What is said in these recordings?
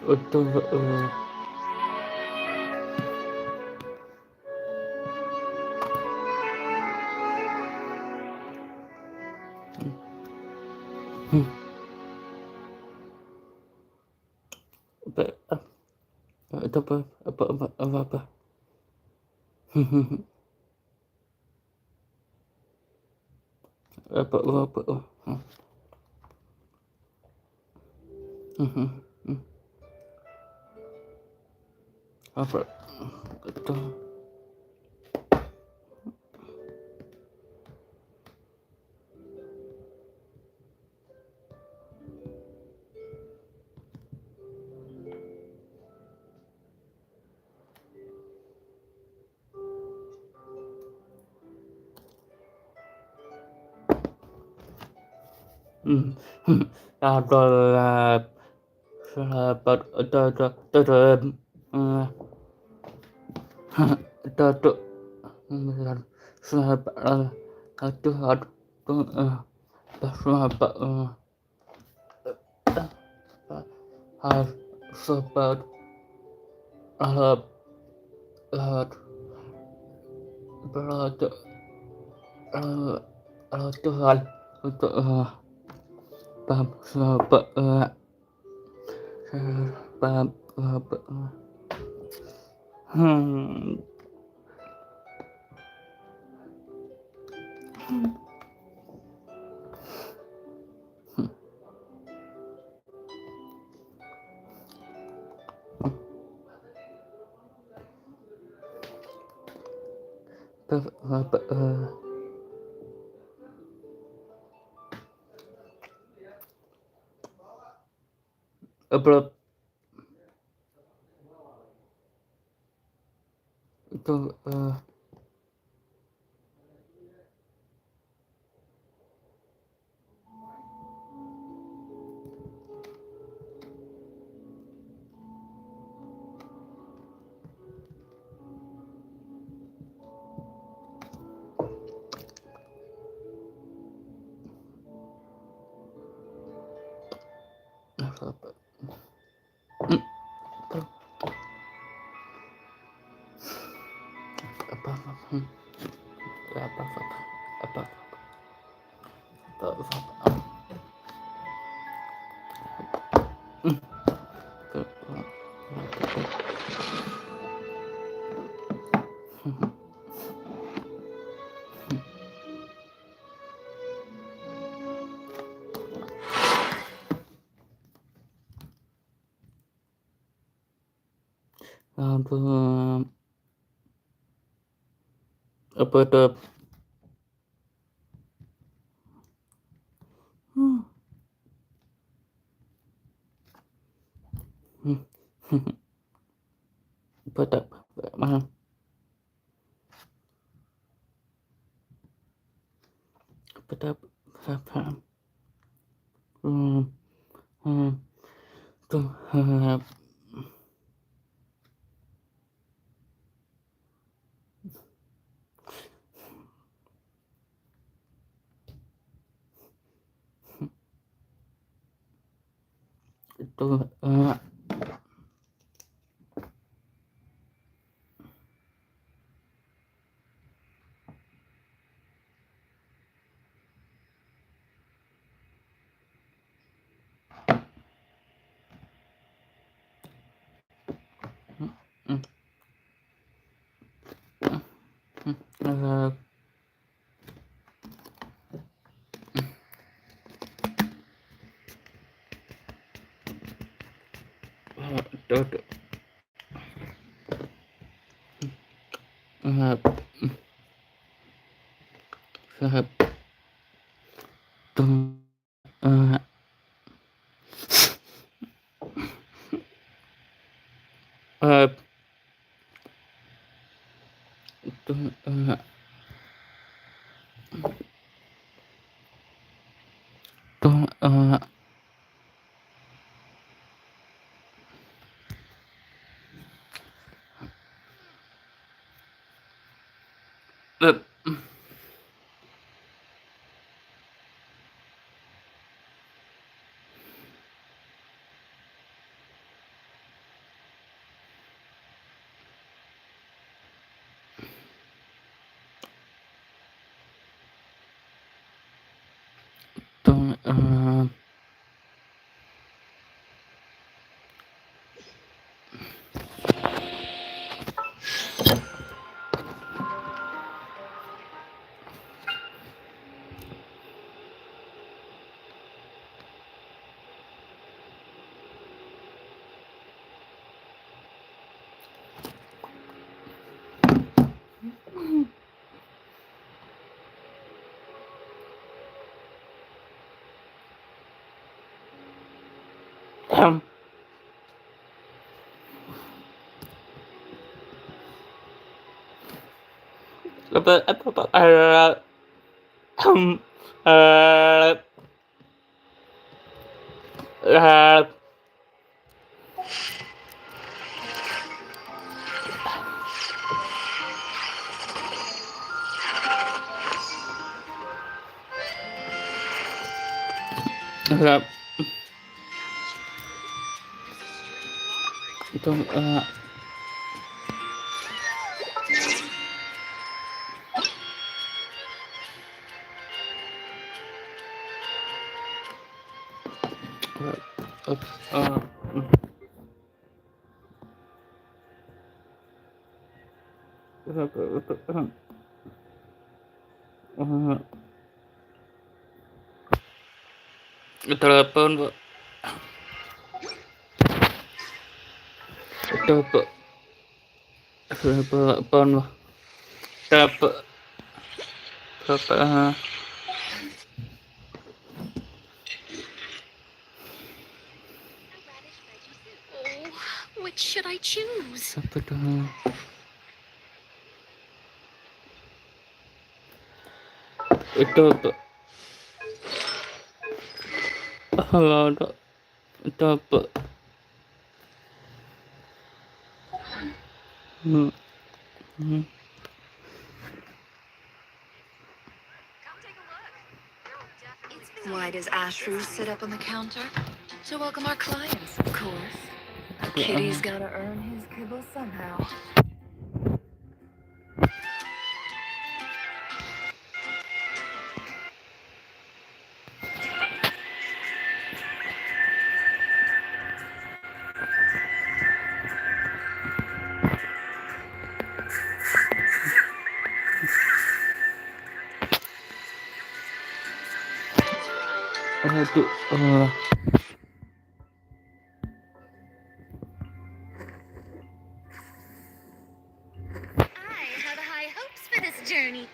Untuk apa apa itu adalah sahabat dalam datuk sahabat itu sahabat sahabat belajar Tuhan untuk sahabat sahabat upload itu apa itu pada mahal pada tuh itu sahab tuh itu telepon Pak, telepon telepon Pak, telepon telepon Oh, which should I choose? apa tuh itu Pak, halo Pak, itu Pak, Why does Ashru sit up on the counter? To welcome our clients, of course. A kitty's gotta earn his kibble somehow. aduh I have high hopes for this journey.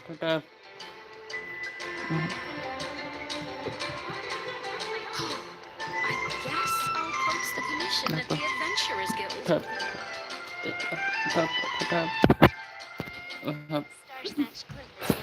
tetap I guess I'll post the commission at the Adventurers Guild. tetap Star Snatch Clips.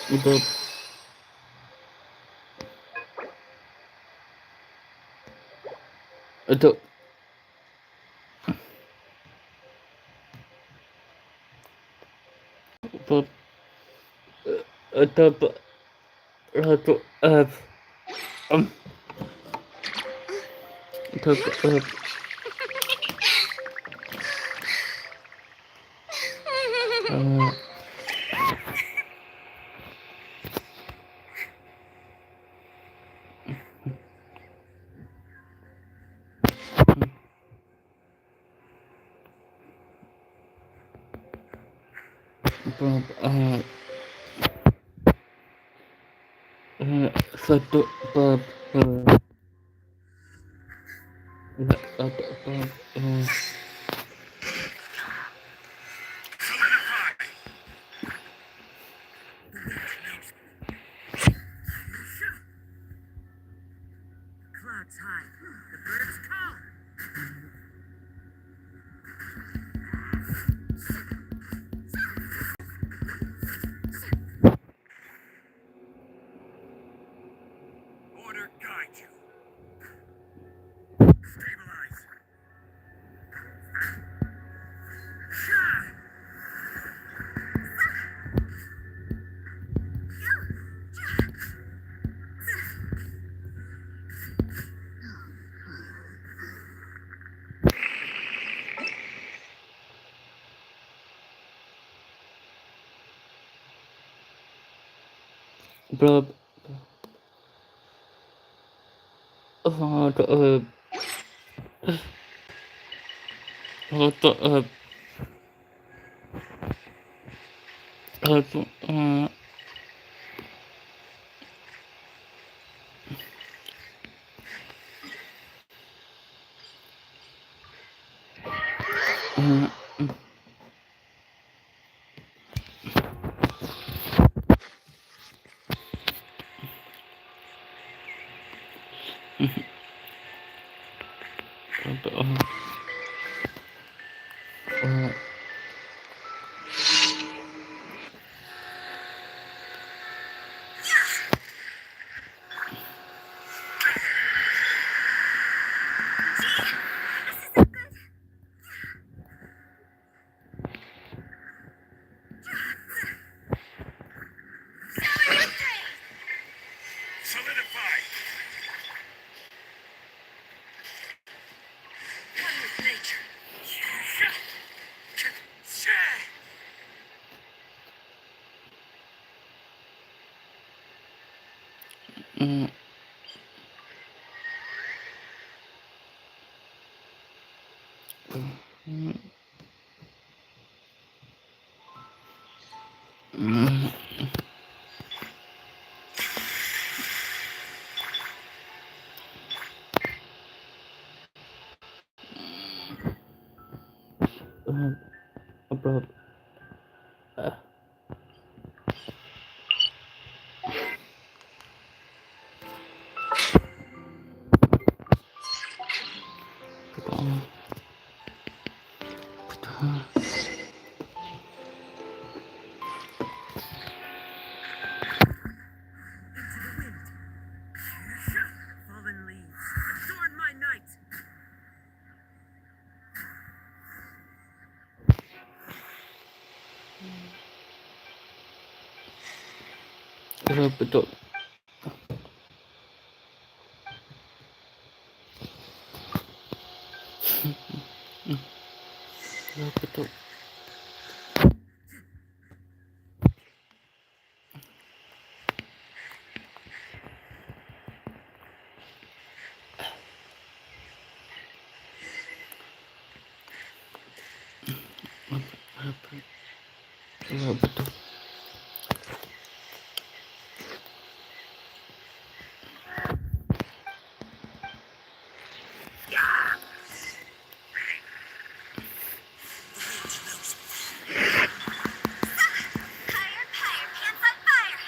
itu itu Pak, itu satu Clouds high. The birds call. Order guide you. Stabilize. berapa Untuk untuk Solidify. One with nature. apa Fallen leaves, adorn my night. betul betul betul Higher, higher, pants on fire!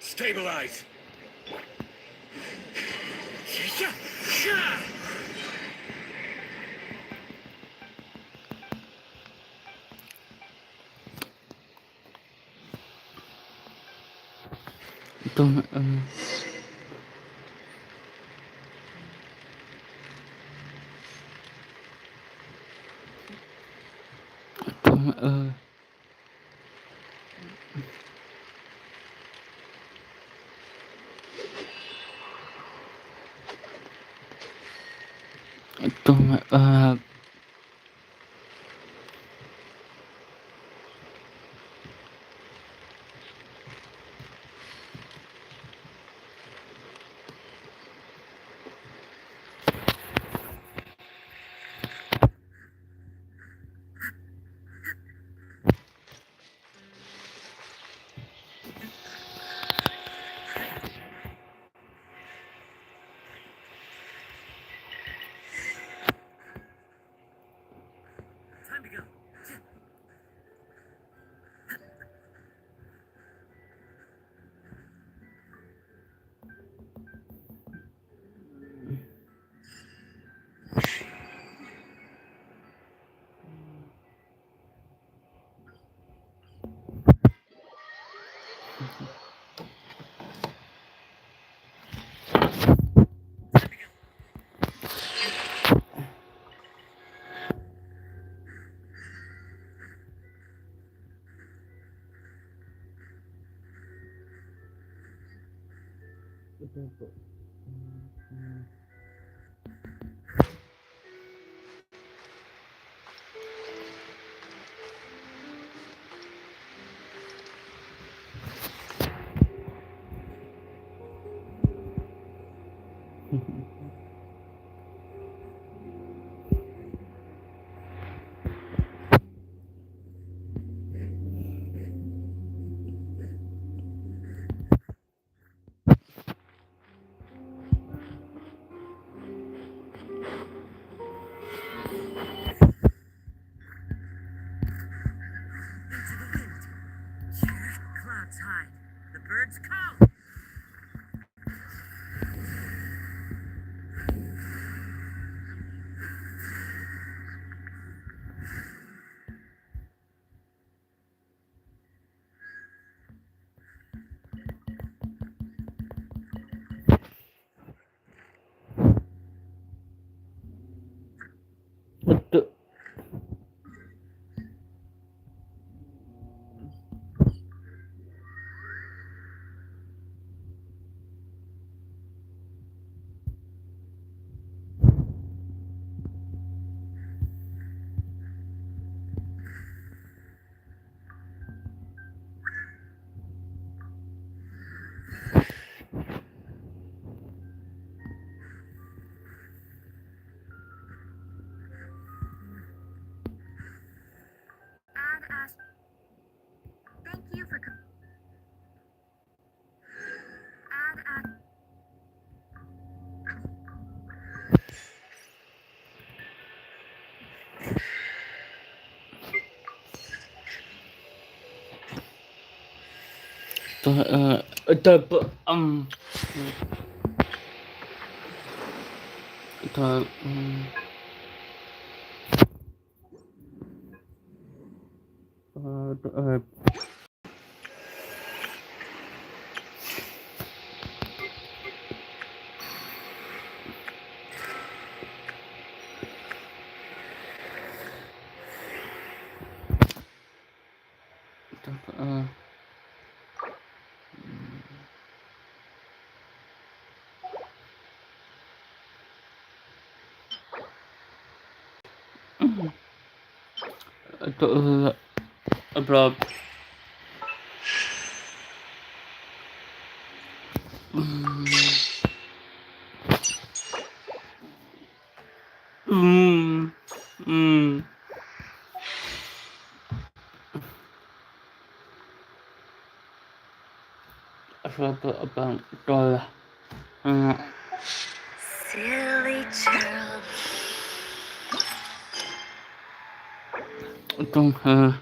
Stabilize. itu itu Time to go. Into the wind. Clouds hide. The birds call. Untuk. Thank you for Bro. Abang tol. silly child. Untung tuh.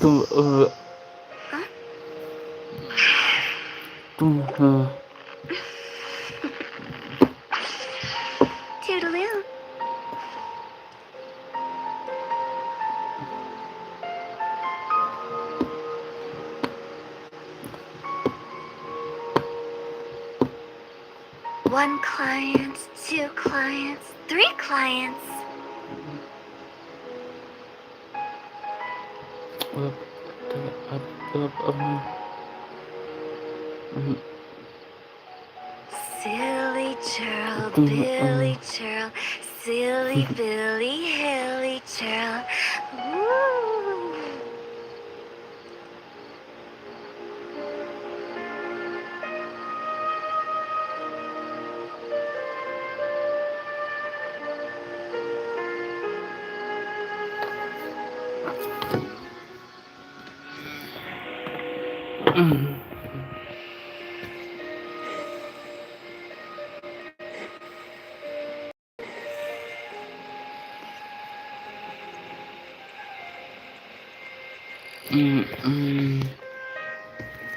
Tuh Toodaloo. One client, two clients, three clients. Silly child, Billy child, silly Billy, hilly child. Woo.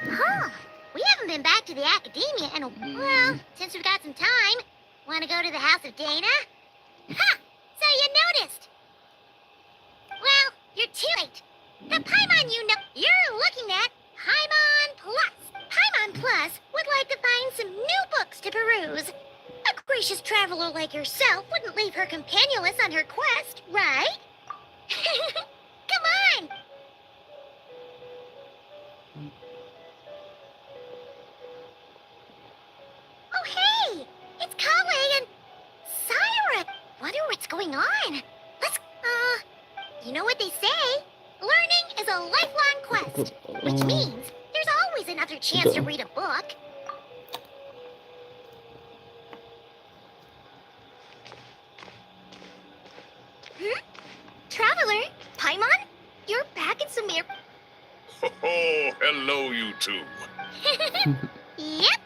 Huh. We haven't been back to the academia in a well, since we've got some time. Want to go to the house of Dana? Ha! So you noticed. Well, you're too late. The Paimon you know you're looking at Paimon Plus. Paimon Plus would like to find some new books to peruse. A gracious traveler like yourself wouldn't leave her companionless on her quest, right? Come on! Oh, hey! It's Kale and Syra! Wonder what's going on. Let's, you know what they say? Learning is a lifelong quest, which means there's always another chance to read a book. Traveler, Paimon, you're back in Samir. Oh, hello, you two. Yep.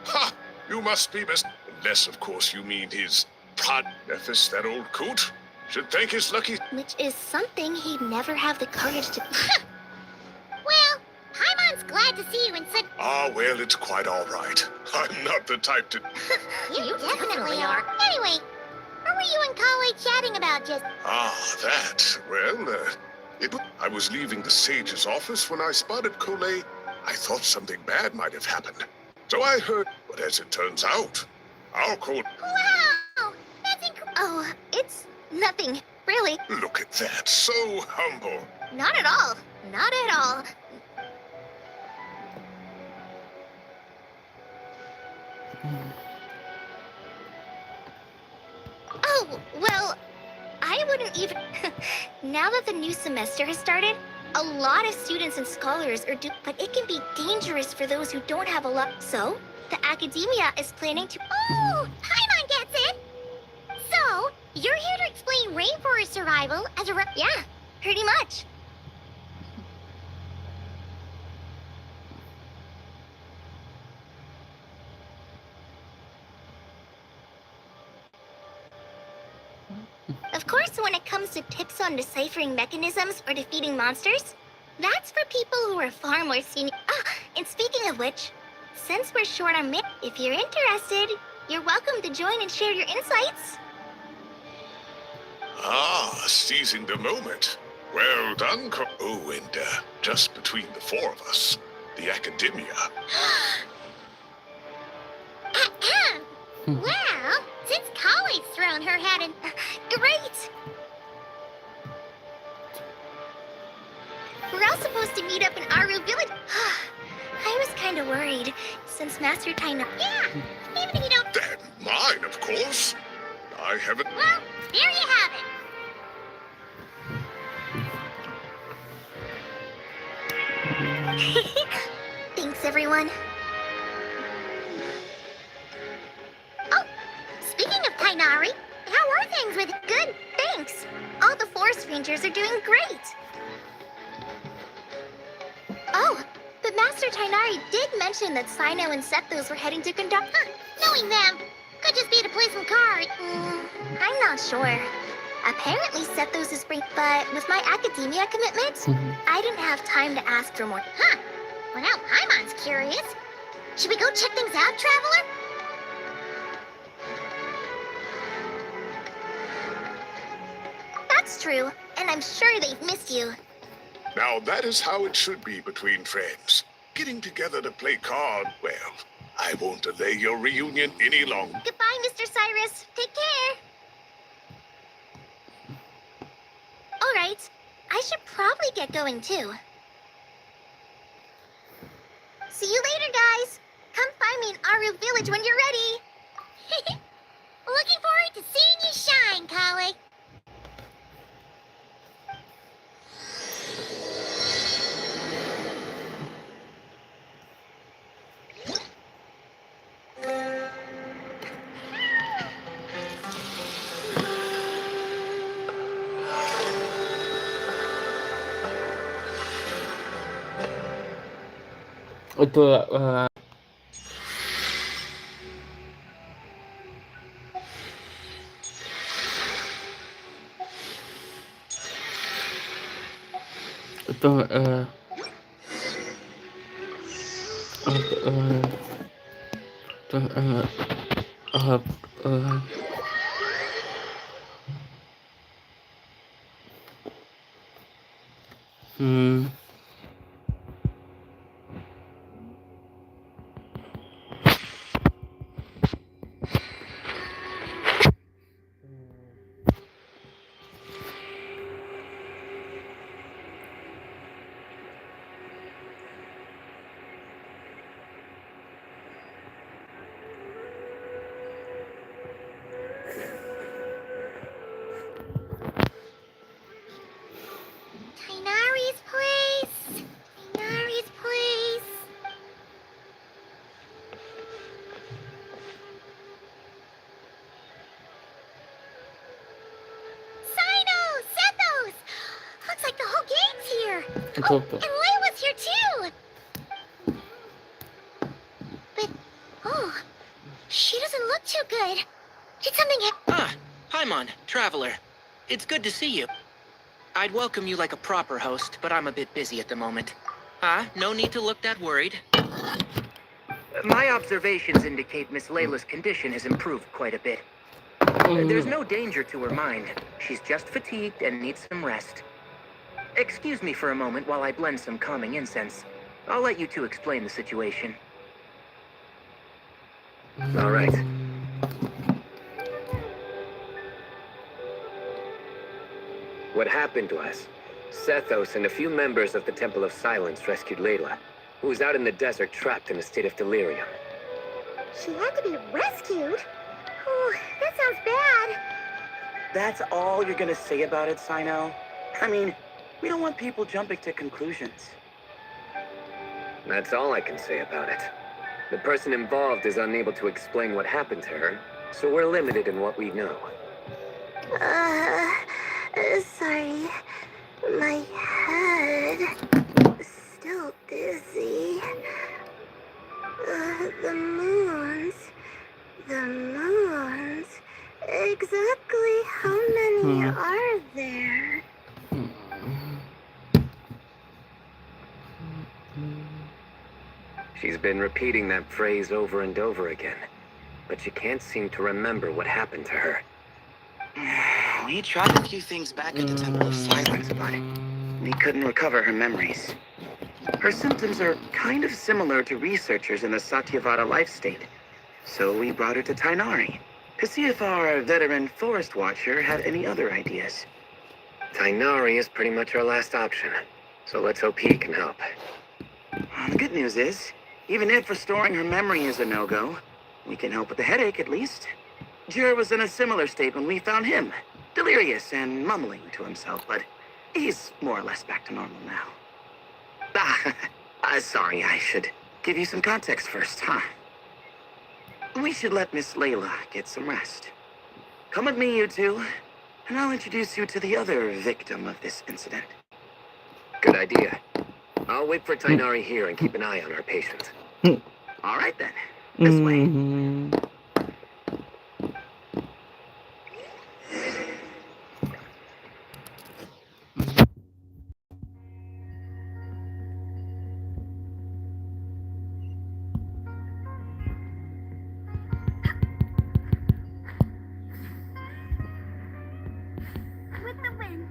Ha! You must be best. Unless, of course, you mean his prod Nephis, that old coot. Should thank his lucky. Which is something he'd never have the courage to. Well, Paimon's glad to see you and said. Ah, well, it's quite all right. I'm not the type to. You definitely are. Anyway, what were you and Kale chatting about just? Ah, that. Well, I was leaving the sage's office when I spotted Cole. I thought something bad might have happened. So I heard, but as it turns out, our Cole. Wow! That's incredible. Oh, it's nothing, really. Look at that. So humble. Not at all. Not at all. Oh, well, I wouldn't even. Now that the new semester has started, a lot of students and scholars are but it can be dangerous for those who don't have a lot. So, the academia is planning to. Oh, Paimon gets it! So, you're here to explain rainforest survival as a yeah, pretty much. Of course, when it comes to tips on deciphering mechanisms or defeating monsters, that's for people who are far more senior. Ah, and speaking of which, since we're short on if you're interested, you're welcome to join and share your insights. Ah, seizing the moment. Well done, Oh, and just between the four of us, the academia. Well, since Kale's thrown her hat in, great. We're all supposed to meet up in Aru Village. I was kind of worried, since Master Taina. Yeah, even if you don't. That mine, of course. I haven't. Well, there you have it. Thanks, everyone. Oh, speaking of Tainari, how are things with good? Thanks. All the forest rangers are doing great. Oh, but Master Tainari did mention that Sino and Sethos were heading to conduct. Knowing them, could just be to play some cards. I'm not sure. Apparently Sethos is but with my academia commitment, I didn't have time to ask for more. Huh. Well, now Paimon's curious. Should we go check things out, Traveler? That's true, and I'm sure they've missed you. Now that is how it should be between friends. Getting together to play cards, well, I won't delay your reunion any longer. Goodbye, Mr. Cyrus. Take care. All right. I should probably get going, too. See you later, guys. Come find me in Aru Village when you're ready. Looking forward to seeing you shine, Kawe. Itu itu hmm Tainari's place. Tainari's place. Sino! Sethos! Looks like the whole gang's here. itu Oh, apa? and Layla's here too. But, oh, she doesn't look too good. Did something happen? Ah, Paimon, traveler. It's good to see you. I'd welcome you like a proper host, but I'm a bit busy at the moment. No need to look that worried. My observations indicate Miss Layla's condition has improved quite a bit. There's no danger to her mind. She's just fatigued and needs some rest. Excuse me for a moment while I blend some calming incense. I'll let you two explain the situation. All right. What happened was, Sethos and a few members of the Temple of Silence rescued Layla, who was out in the desert trapped in a state of delirium. She had to be rescued? Oh, that sounds bad. That's all you're gonna say about it, Sino? I mean, we don't want people jumping to conclusions. That's all I can say about it. The person involved is unable to explain what happened to her, so we're limited in what we know. Sorry. My head. Still dizzy. The moons. Exactly how many are there? She's been repeating that phrase over and over again, but she can't seem to remember what happened to her. We tried a few things back at the Temple of Silence, but we couldn't recover her memories. Her symptoms are kind of similar to researchers in the Satyavada life state, so we brought her to Tainari to see if our veteran forest watcher had any other ideas. Tainari is pretty much our last option, so let's hope he can help. The good news is, even if restoring her memory is a no-go, we can help with the headache at least. Jir was in a similar state when we found him, delirious and mumbling to himself, but he's more or less back to normal now. Sorry, I should give you some context first, huh? We should let Miss Layla get some rest. Come with me, you two, and I'll introduce you to the other victim of this incident. Good idea. I'll wait for Tainari here and keep an eye on our patient. All right, then. This way. With the wind.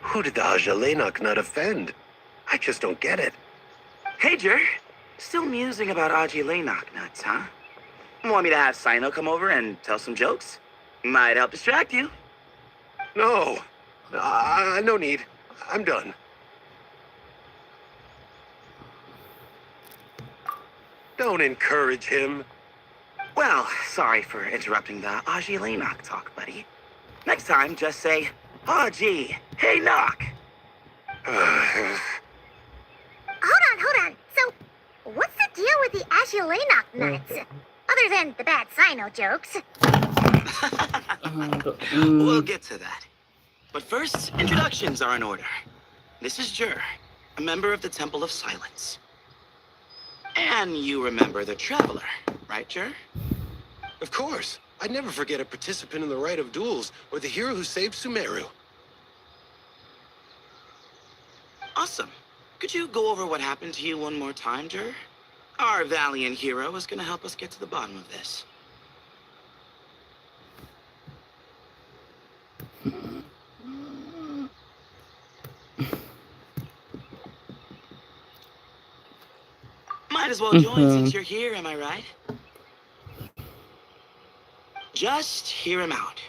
Who did the Ajalenok not offend? I just don't get it. Hey, Jer. Still musing about Aji Laynok nuts, huh? Want me to have Sino come over and tell some jokes? Might help distract you. No. No need. I'm done. Don't encourage him. Well, sorry for interrupting the Aji Knock talk, buddy. Next time, just say, Aji, hey Knock. Hold on. So, what's the deal with the Ashulenok nuts? Other than the bad Sino jokes. We'll get to that. But first, introductions are in order. This is Jur, a member of the Temple of Silence. And you remember the Traveler, right, Jur? Of course. I'd never forget a participant in the Rite of Duels or the hero who saved Sumeru. Awesome. Could you go over what happened to you one more time, Jur? Our valiant hero is going to help us get to the bottom of this. Might as well join since you're here, am I right? Just hear him out.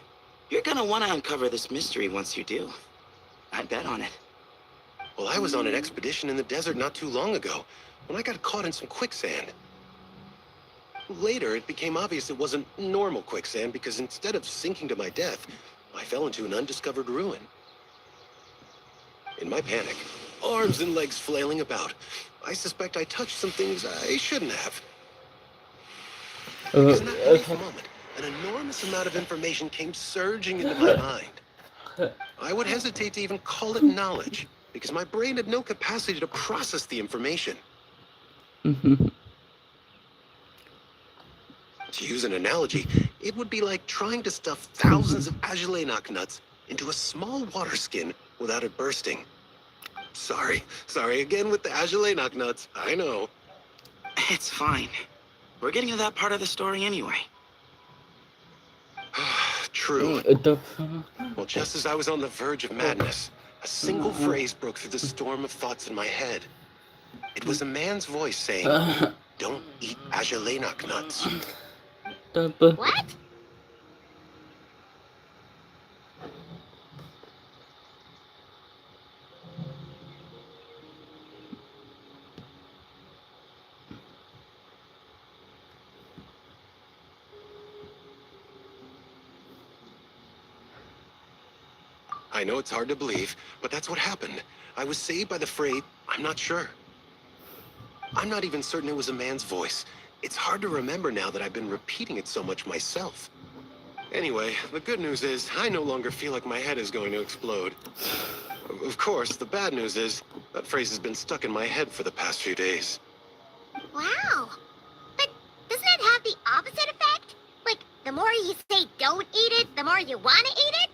You're gonna want to uncover this mystery once you do. I'd bet on it. Well, I was on an expedition in the desert not too long ago, when I got caught in some quicksand. Later, it became obvious it wasn't normal quicksand because instead of sinking to my death, I fell into an undiscovered ruin. In my panic, arms and legs flailing about, I suspect I touched some things I shouldn't have. Because in that brief moment, an enormous amount of information came surging into my mind. I would hesitate to even call it knowledge, because my brain had no capacity to process the information. To use an analogy, it would be like trying to stuff thousands of Agilenok nuts into a small water skin without it bursting. Sorry again with the Agilenok nuts, I know. It's fine. We're getting to that part of the story anyway. True. Well, just as I was on the verge of madness, a single phrase broke through the storm of thoughts in my head. It was a man's voice saying, "Don't eat Agilenok nuts." What? I know it's hard to believe, but that's what happened. I was saved by the phrase, "I'm not sure." I'm not even certain it was a man's voice. It's hard to remember now that I've been repeating it so much myself. Anyway, the good news is I no longer feel like my head is going to explode. Of course, the bad news is that phrase has been stuck in my head for the past few days. Wow. But doesn't it have the opposite effect? Like, the more you say don't eat it, the more you want to eat it?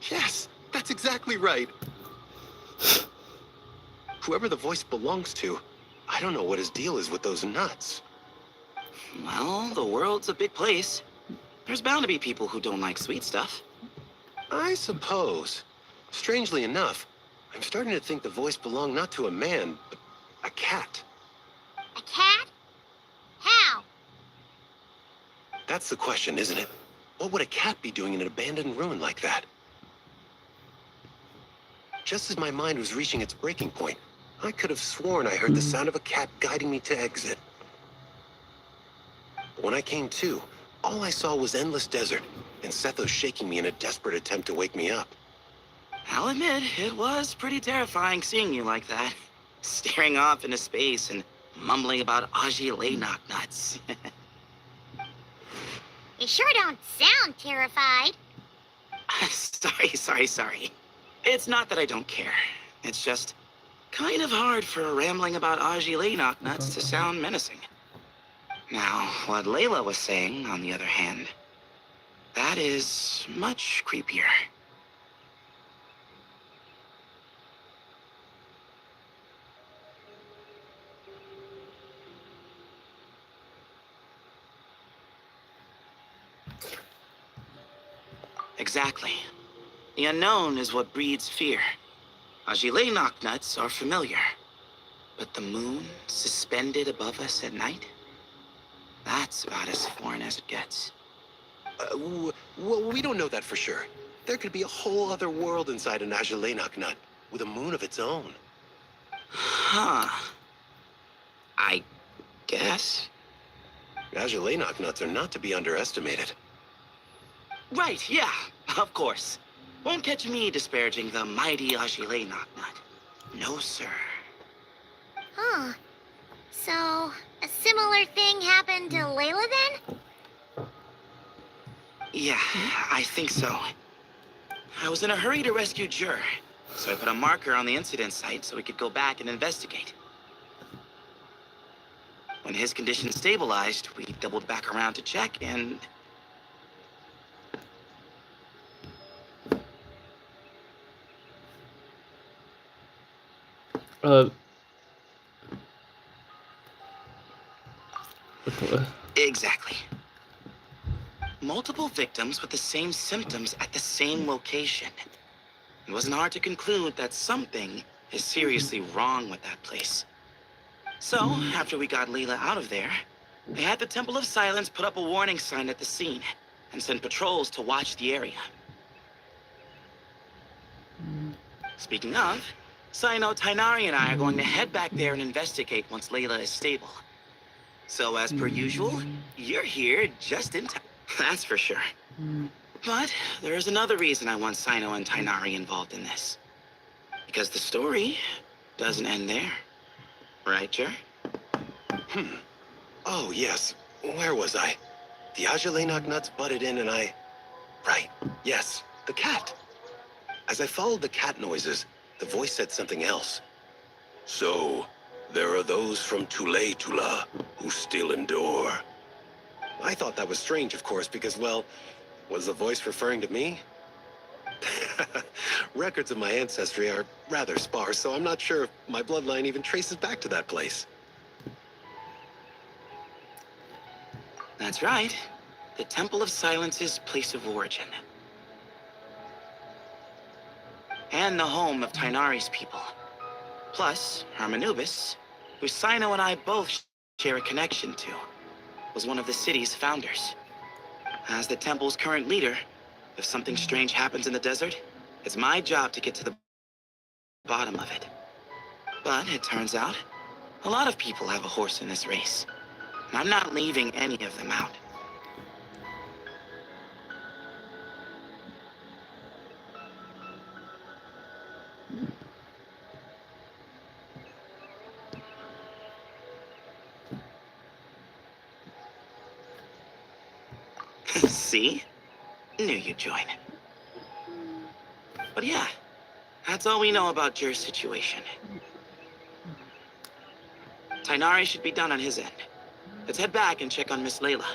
Yes, that's exactly right. Whoever the voice belongs to, I don't know what his deal is with those nuts. Well, the world's a big place. There's bound to be people who don't like sweet stuff. I suppose. Strangely enough, I'm starting to think the voice belonged not to a man, but a cat. A cat? How? That's the question, isn't it? What would a cat be doing in an abandoned ruin like that? Just as my mind was reaching its breaking point, I could have sworn I heard the sound of a cat guiding me to exit. But when I came to, all I saw was endless desert, and Sethos shaking me in a desperate attempt to wake me up. I'll admit, it was pretty terrifying seeing you like that. Staring off into space and mumbling about Agilenok nuts. You sure don't sound terrified. Sorry. It's not that I don't care. It's just kind of hard for rambling about Agilenok nuts to sound menacing. Now, what Layla was saying, on the other hand, that is much creepier. Exactly. The unknown is what breeds fear. Agilenok nuts are familiar. But the moon suspended above us at night? That's about as foreign as it gets. Well, we don't know that for sure. There could be a whole other world inside an Ajalenok nut with a moon of its own. Huh. I guess. Ajalenok nuts are not to be underestimated. Right, yeah, of course. Won't catch me disparaging the mighty Ajile Knocknut. No, sir. Huh. So, a similar thing happened to Layla then? Yeah, I think so. I was in a hurry to rescue Jur, so I put a marker on the incident site so we could go back and investigate. When his condition stabilized, we doubled back around to check and... Betul. Exactly. Multiple victims with the same symptoms at the same location. It wasn't hard to conclude that something is seriously wrong with that place. So, after we got Leela out of there, they had the Temple of Silence put up a warning sign at the scene and send patrols to watch the area. Speaking of, Sino, Tainari, and I are going to head back there and investigate once Layla is stable. So, as per usual, you're here just in time. That's for sure. But there is another reason I want Sino and Tainari involved in this. Because the story doesn't end there. Right, Jer? Oh, yes. Where was I? The Ajalenok nuts butted in and I... Right. Yes, the cat. As I followed the cat noises, the voice said something else. So, there are those from Tuli Tula who still endure. I thought that was strange, of course, because, well, was the voice referring to me? Records of my ancestry are rather sparse, so I'm not sure if my bloodline even traces back to that place. That's right. The Temple of Silence's place of origin. And the home of Tainari's people. Plus, Hermanubis, who Sino and I both share a connection to, was one of the city's founders. As the temple's current leader, if something strange happens in the desert, it's my job to get to the bottom of it. But it turns out, a lot of people have a horse in this race. And I'm not leaving any of them out. See? Knew you'd join. But yeah, that's all we know about Jer's situation. Tainari should be done on his end. Let's head back and check on Miss Layla.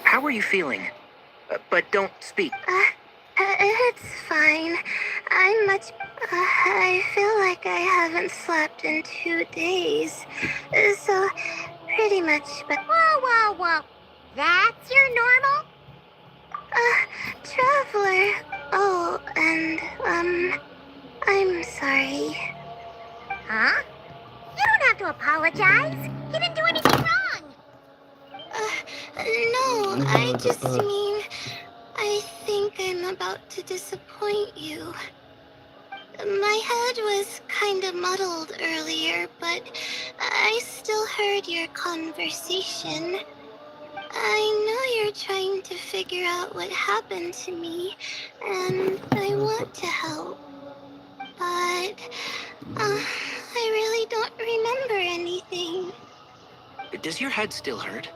How are you feeling? But don't speak. It's fine. I'm much... I feel like I haven't slept in 2 days. So, pretty much, but... Whoa. That's your normal? Traveler. Oh, and, I'm sorry. Huh? You don't have to apologize. You didn't do anything wrong. No, I just mean... I think I'm about to disappoint you. My head was kind of muddled earlier, but I still heard your conversation. I know you're trying to figure out what happened to me, and I want to help. But, I really don't remember anything. Does your head still hurt?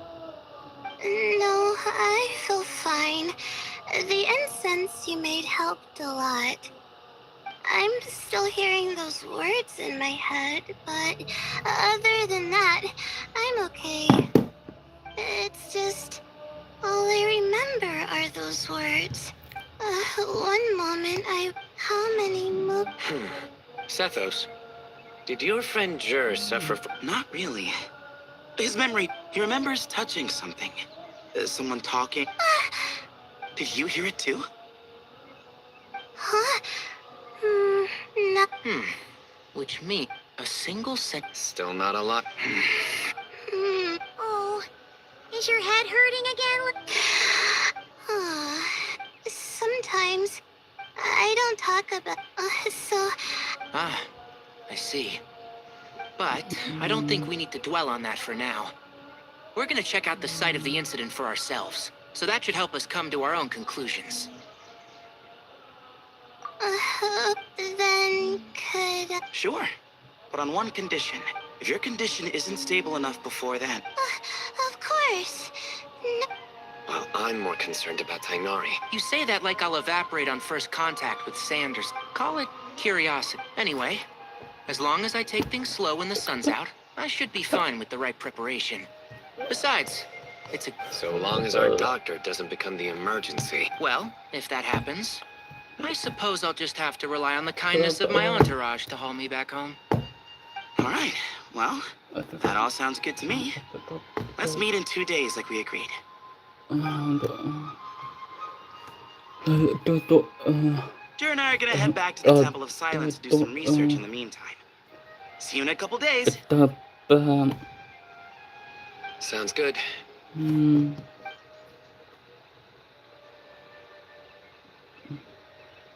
No, I feel fine. The incense you made helped a lot. I'm still hearing those words in my head, but other than that, I'm okay. It's just all I remember are those words. One moment how many Sethos, did your friend Jur suffer from... Not really. His memory, he remembers touching something. Someone talking. Did you hear it too? Huh? No. Which means a single Still not a lot. Oh, is your head hurting again? Sometimes I don't talk about. So. Ah, I see. But I don't think we need to dwell on that for now. We're gonna check out the site of the incident for ourselves, so that should help us come to our own conclusions. Then could. Sure. But on one condition. If your condition isn't stable enough before then. Of course. No. Well, I'm more concerned about Tainari. You say that like I'll evaporate on first contact with Sanders. Call it curiosity. Anyway, as long as I take things slow when the sun's out, I should be fine with the right preparation. Besides, it's a... So long as our doctor doesn't become the emergency. Well, if that happens, I suppose I'll just have to rely on the kindness of my entourage to haul me back home. All right. Well, that all sounds good to me. Let's meet in 2 days like we agreed. Jer and I are gonna head back to the Temple of Silence to do some research in the meantime. See you in a couple days. Sounds good.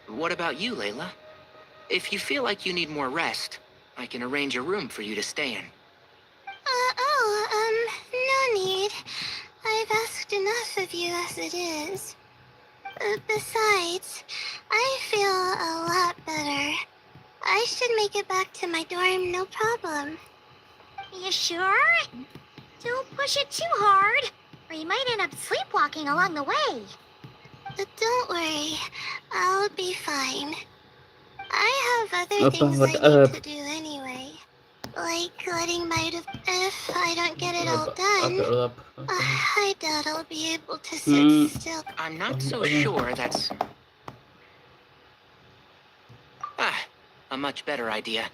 What about you, Layla? If you feel like you need more rest, I can arrange a room for you to stay in. No need. I've asked enough of you as it is. Besides, I feel a lot better. I should make it back to my dorm, no problem. You sure? Don't push it too hard, or you might end up sleepwalking along the way. Don't worry, I'll be fine. I have other things I need to do anyway. Like letting if I don't get it all done, I doubt I'll be able to sit still. I'm not so sure that's... a much better idea.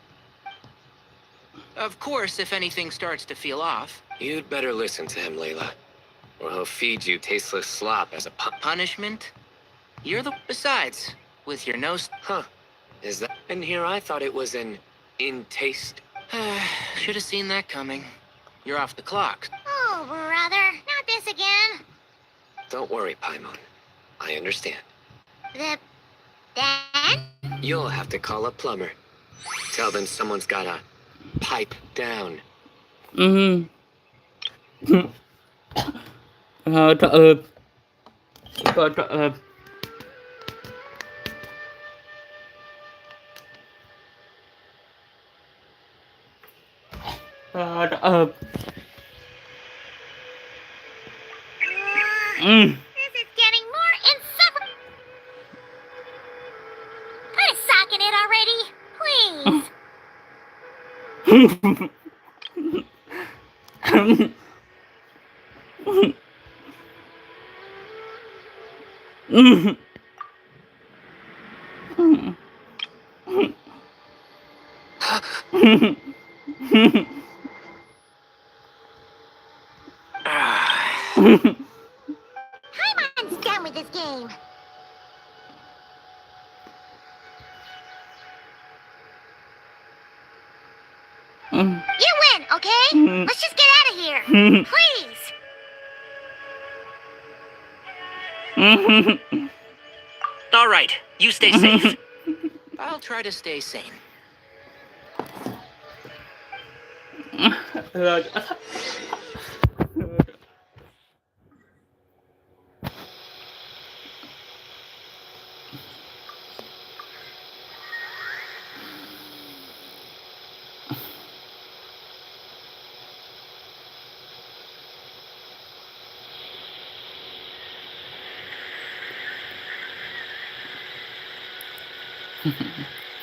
Of course, if anything starts to feel off... You'd better listen to him, Layla. Or he'll feed you tasteless slop as a punishment? You're the... Besides, with your nose... Huh. Is that... And here I thought it was an in taste. Should have seen that coming. You're off the clock. Oh, brother, not this again. Don't worry, Paimon. I understand. The... Dad? You'll have to call a plumber. Tell them someone's gotta pipe down. This is getting more insufferable. Put a sock in it already, Paimon's done with this game. You win, okay? Let's just get out of here. Please. All right, you stay safe. I'll try to stay sane.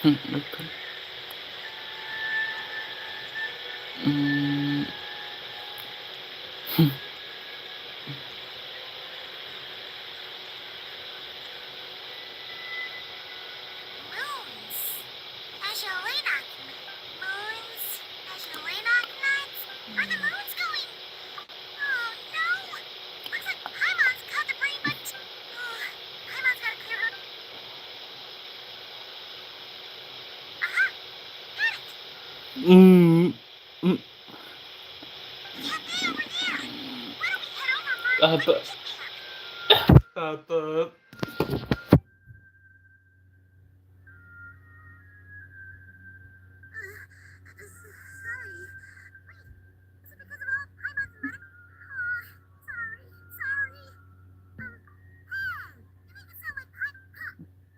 Betul. Hmm. Moons. Ashelena. Moons. Ashelena nights. Are the moons going? Oh no! Looks like Paimon's caught the brain, but Paimon's gotta clear her. Aha! Got it! Cafe over there! Why don't we head over and Apa? Apa? Apa? Sorry. Wait, is it because of all Paimon's money? Oh, sorry. Hey! You make it sound like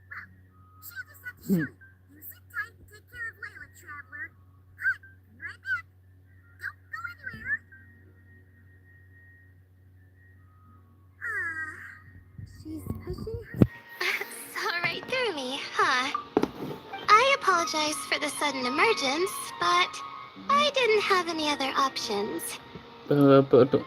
Well, she'll just have to show you. You sit tight and take care of Layla, traveler. Hi, be right back. Don't go anywhere. She's pushing her... Saw right through me, huh? I apologize for the sudden emergence, but I didn't have any other options. Apa tuh?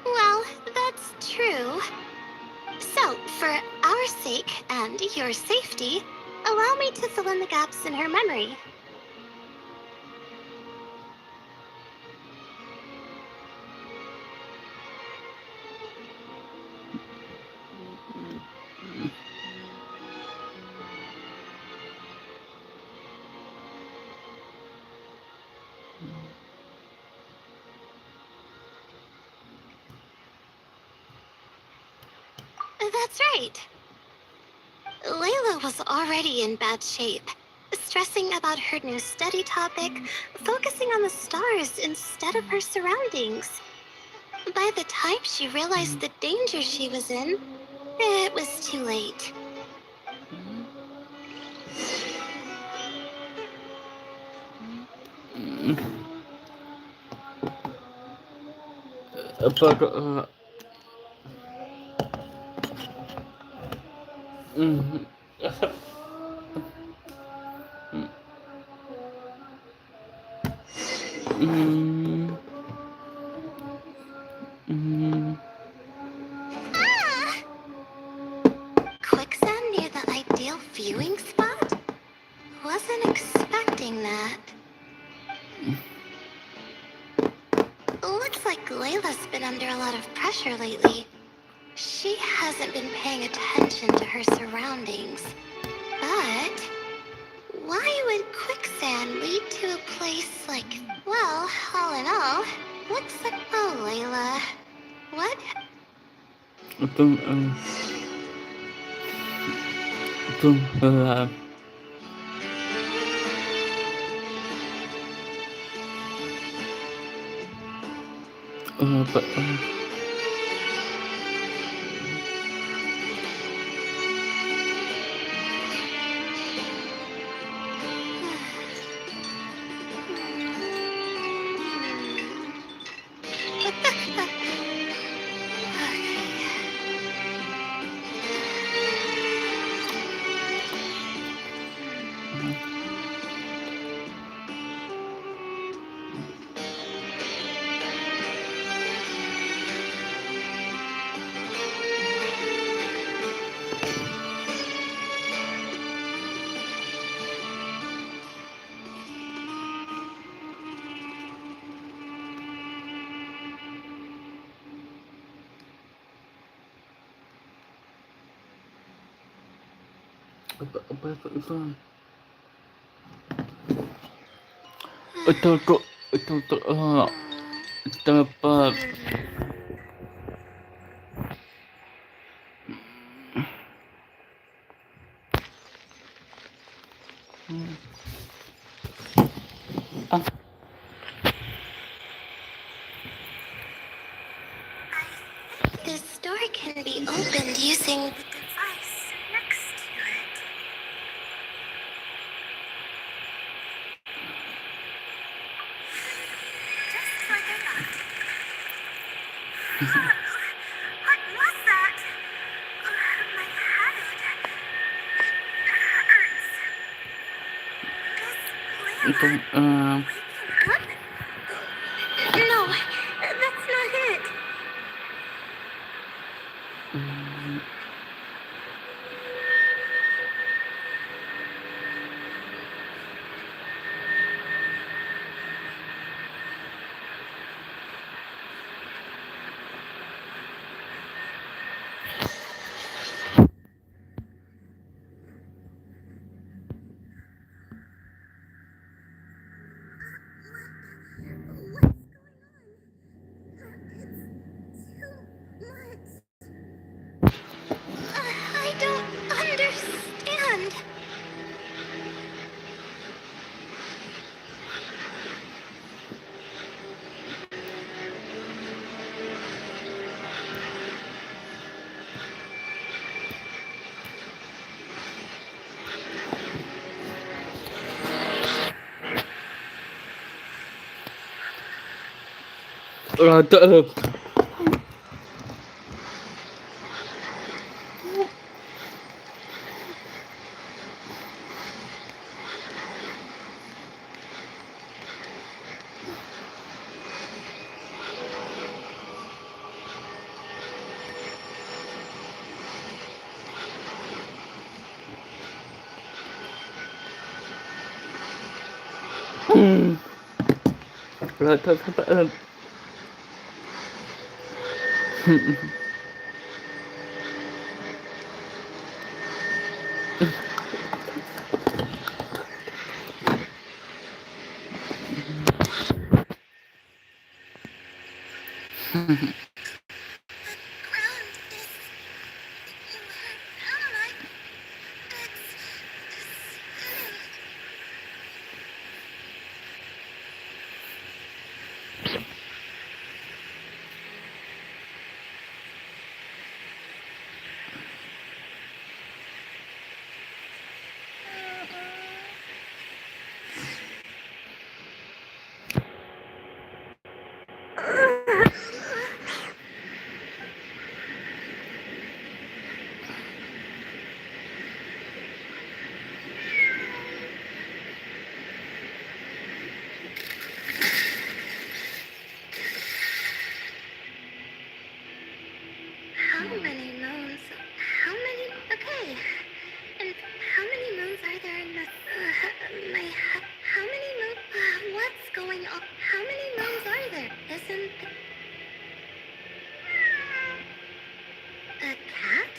Well, that's true. So, for our sake and your safety, allow me to fill in the gaps in her memory. That's right. Layla was already in bad shape, stressing about her new study topic, focusing on the stars instead of her surroundings. By the time she realized the danger she was in, it was too late. Apa tuh? Quicksand near the ideal viewing spot? Wasn't expecting that. Looks like Layla's been under a lot of pressure lately. She hasn't been paying attention to her surroundings. But why would quicksand lead to a place like, well, all in all, looks like, oh, Layla. What? Itu apa? Apa itu? Itu tempat. This door can be opened using the device next to it. Just like I thought. What was that? My head hurts. Is Itu Layla waking up? No, that's not it. I don't understand. rada rada rada Ground is where am I? It's spinning. How many moons? How many? Okay. And how many moons are there in the? How many moons? What's going on? How many moons are there? Isn't a cat?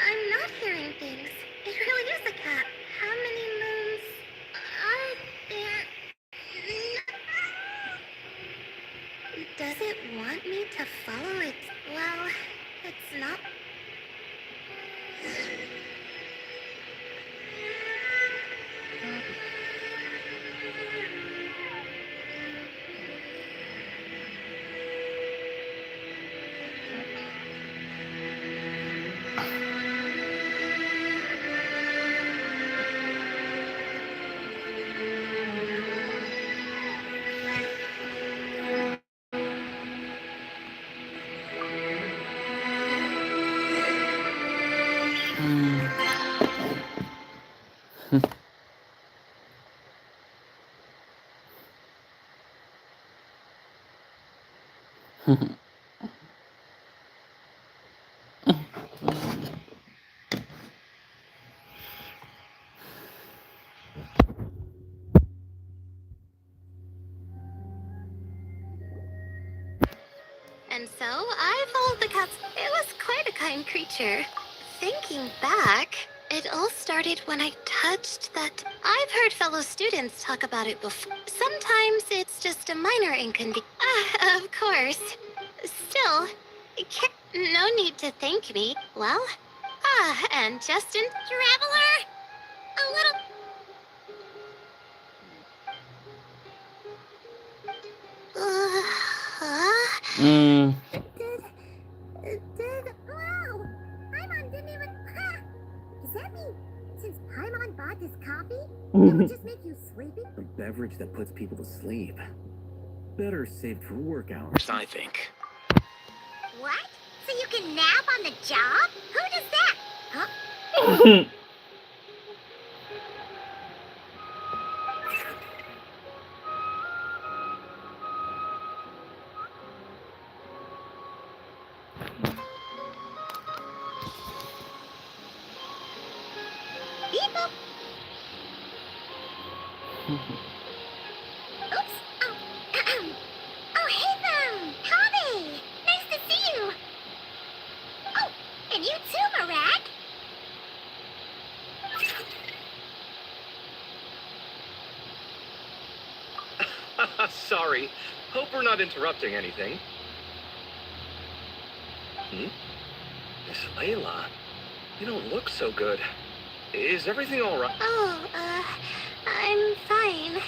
I'm not hearing things. It really is a cat. How many moons are there? Does it want me to follow it? Well, it's not. And so I followed the cats. It was quite a kind creature. Thinking back, it all started when I touched that. I've heard fellow students talk about it before. Sometimes it's just a minor inconvenience. Of course. Still, no need to thank me. Well, and Justin, traveler, a little. Wow! Paimon didn't even. Does that mean since Paimon bought this coffee, it would just make you sleepy? A beverage that puts people to sleep. better saved for work hours. I think. What? So you can nap on the job? Who does that? Huh? Beep boop. Oops. Oh, oh, hey them. Howdy. Nice to see you. Oh, and you too, Marak. Sorry. Hope we're not interrupting anything. Miss Layla, you don't look so good. Is everything all right? Oh, I'm fine.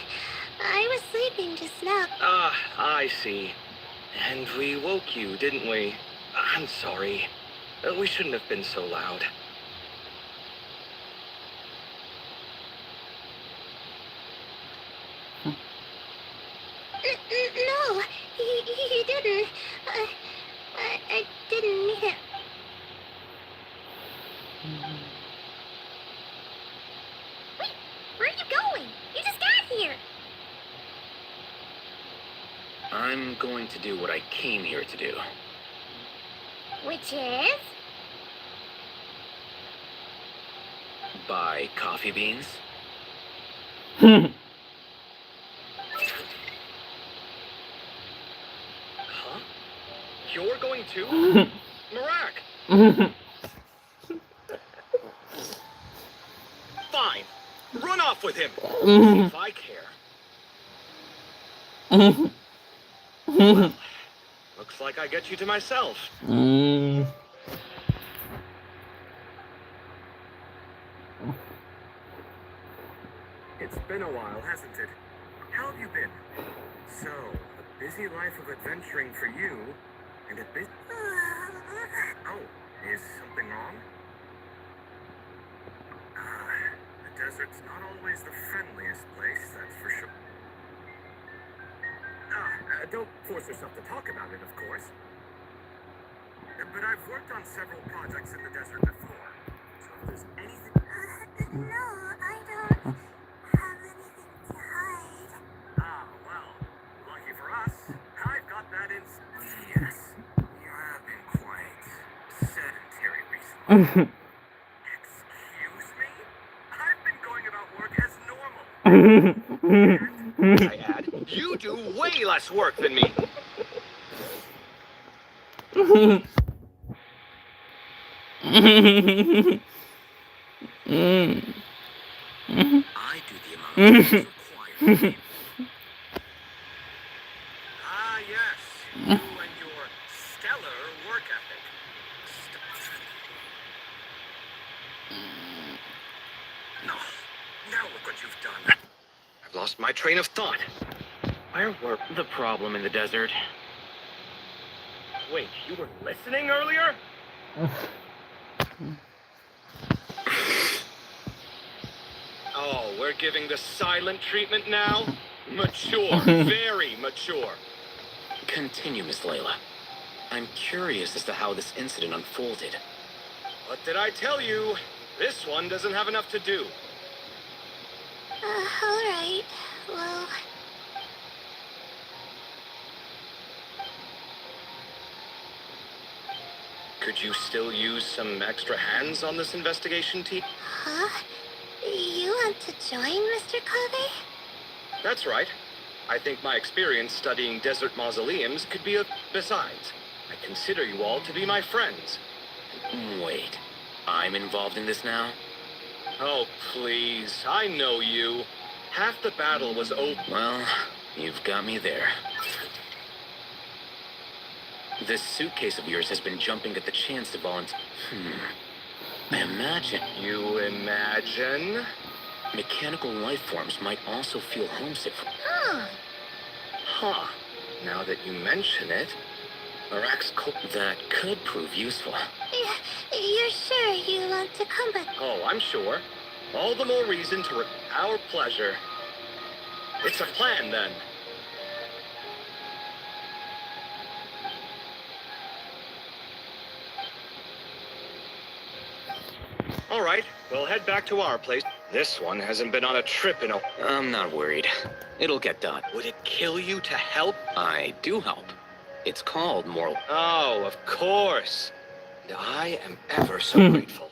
I was sleeping just now. Ah, I see. And we woke you, didn't we? I'm sorry. We shouldn't have been so loud. No, he didn't. I didn't mean it. Wait, where are you going? You just got here. I'm going to do what I came here to do. Which is? Buy coffee beans. Huh? You're going too? Marak! Fine. Run off with him. If I care. Well, looks like I get you to myself. It's been a while, hasn't it? How have you been? So, a busy life of adventuring for you, and a busy... Oh, is something wrong? The desert's not always the friendliest place, that's for sure. Don't force yourself to talk about it, of course. But I've worked on several projects in the desert before, so if there's anything... No, I don't have anything to hide. Ah, well, lucky for us, I've got that in... Yes, you have been quite sedentary recently. Excuse me? I've been going about work as normal. And, I add, you do way less work than me. I do the amount of work required. Ah, yes. You and your stellar work ethic. No. Now look what you've done. I've lost my train of thought. Where were the problem in the desert? Wait, you were listening earlier? Oh, we're giving the silent treatment now? Mature, very mature. Continue, Miss Layla. I'm curious as to how this incident unfolded. What did I tell you? This one doesn't have enough to do. Alright. Well... Could you still use some extra hands on this investigation team? Huh? You want to join, Mr. Covey? That's right. I think my experience studying desert mausoleums could be a... Besides, I consider you all to be my friends. Wait, I'm involved in this now? Oh, please. I know you. Half the battle was over. Well, you've got me there. This suitcase of yours has been jumping at the chance to volunteer. I imagine. You imagine? Mechanical life forms might also feel homesick for... Huh. Now that you mention it, Marak's that could prove useful. You're sure you want to come back? Oh, I'm sure. All the more reason to our pleasure. It's a plan, then. All right, we'll head back to our place. This one hasn't been on a trip in a... I'm not worried. It'll get done. Would it kill you to help? I do help. It's called moral. Oh, of course. And I am ever so grateful.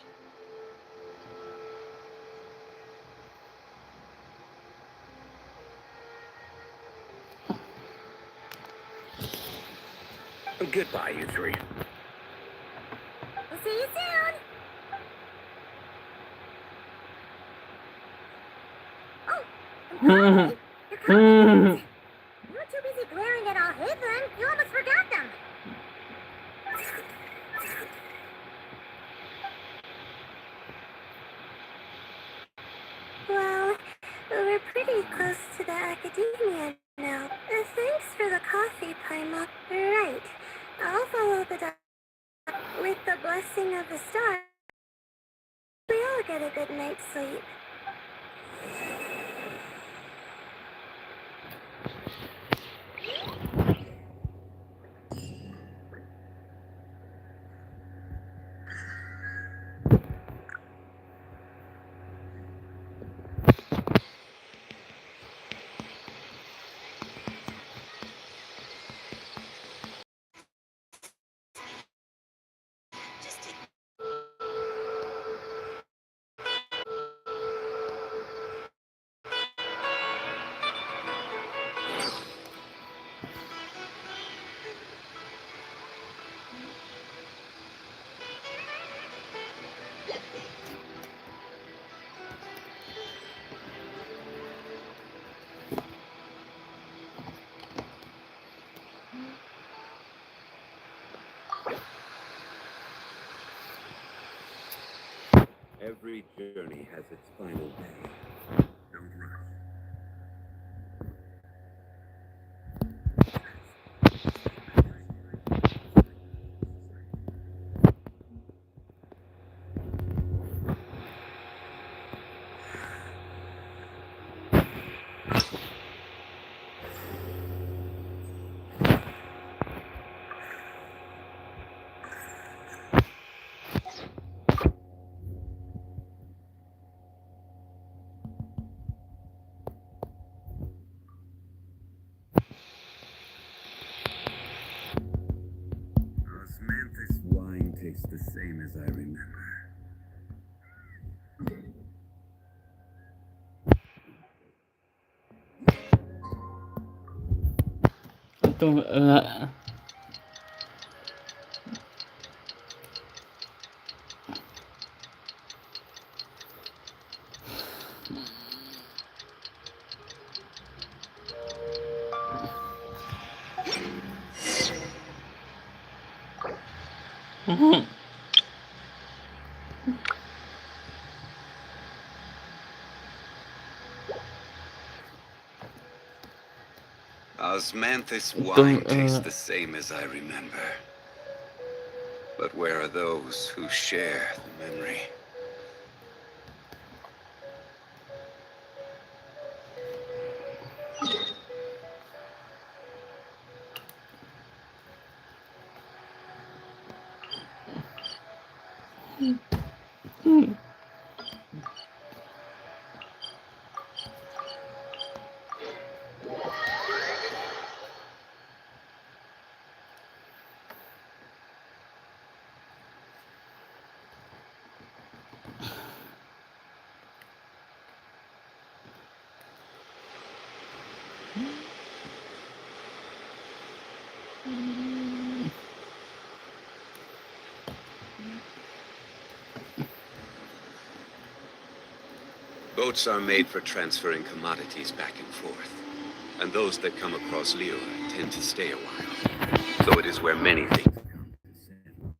Goodbye, you three. We'll see you soon. Oh, I'm sorry. Your comments. You were too busy glaring at all Haven. You almost forgot them. Well, we're pretty close to the academia now. Thanks for the coffee, Paimon. Right. I'll follow the dot. With the blessing of the star, we all get a good night's sleep. Every journey has its final day. Don't rush. Osmanthus wine tastes the same as I remember. Untung Osmanthus Untung, wine tastes the same as I remember. But where are those who share the memory? Boats are made for transferring commodities back and forth, and those that come across Leo tend to stay a while. So it is where many things come to settle.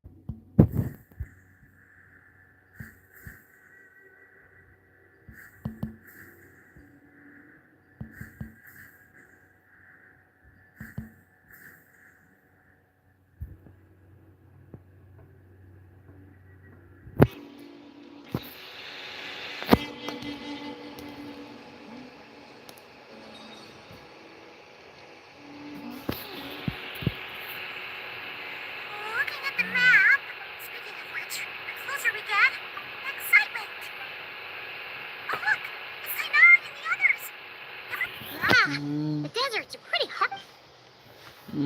Hey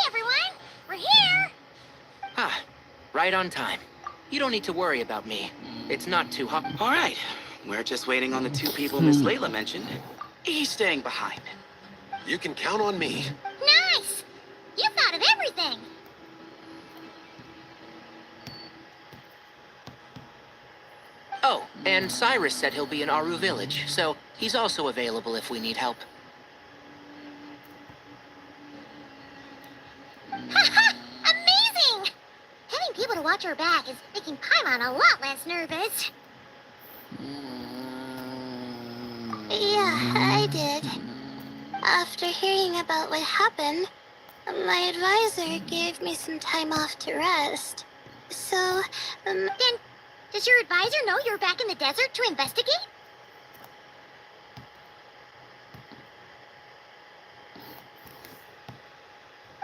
everyone, we're here. Ah, right on time. You don't need to worry about me. It's not too hot. All right. We're just waiting on the two people Miss Layla mentioned. He's staying behind. You can count on me. Nice. You thought of everything. Oh, and Cyrus said he'll be in Aru Village, so he's also available if we need help. Amazing! Having people to watch our back is making Paimon a lot less nervous. Yeah, I did. After hearing about what happened, my advisor gave me some time off to rest. So, Then, does your advisor know you're back in the desert to investigate?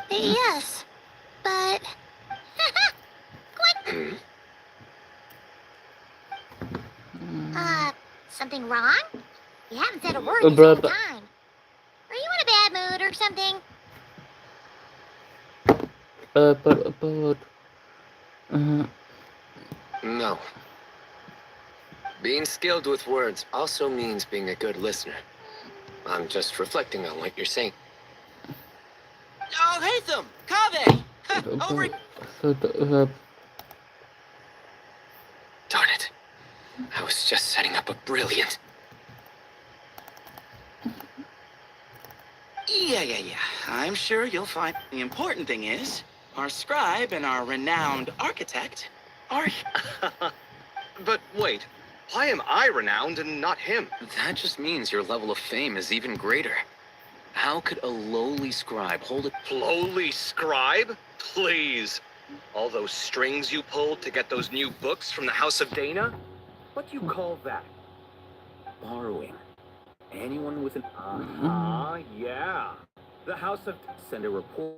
yes. But What? Something wrong? You haven't said a word this whole time. Are you in a bad mood or something? No. Being skilled with words also means being a good listener. I'm just reflecting on what you're saying. Oh, Haytham! Kaveh! Over... Darn it. I was just setting up a brilliant... Yeah. I'm sure you'll find the important thing is, our scribe and our renowned architect are... But wait, why am I renowned and not him? That just means your level of fame is even greater. How could a lowly scribe hold a... Lowly scribe? Please. All those strings you pulled to get those new books from the House of Dana? What do you call that? Borrowing. Anyone with an... yeah. The House of... Send a report...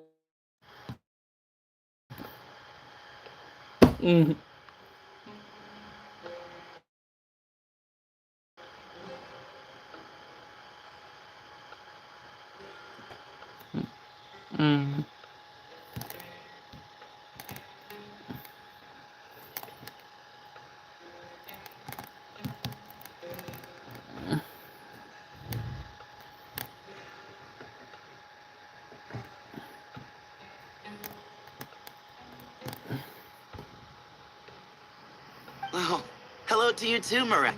Well, hello to you too, Marek.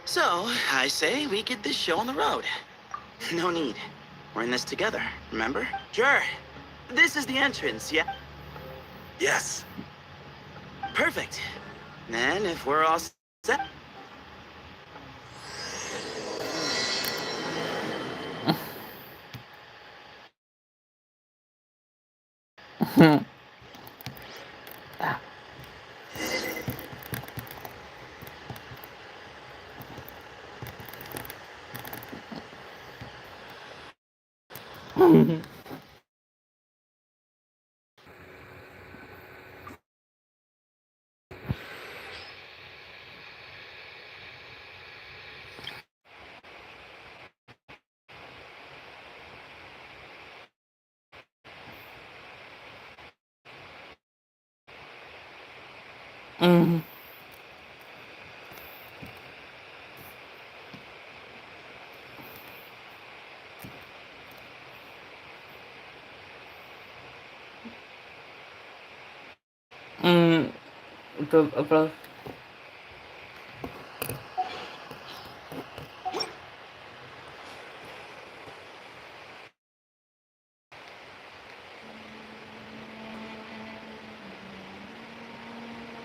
So, I say we get this show on the road. No need. We're in this together, remember? Sure. This is the entrance, yeah? Yes. Perfect. Then, if we're all set... Itu apa?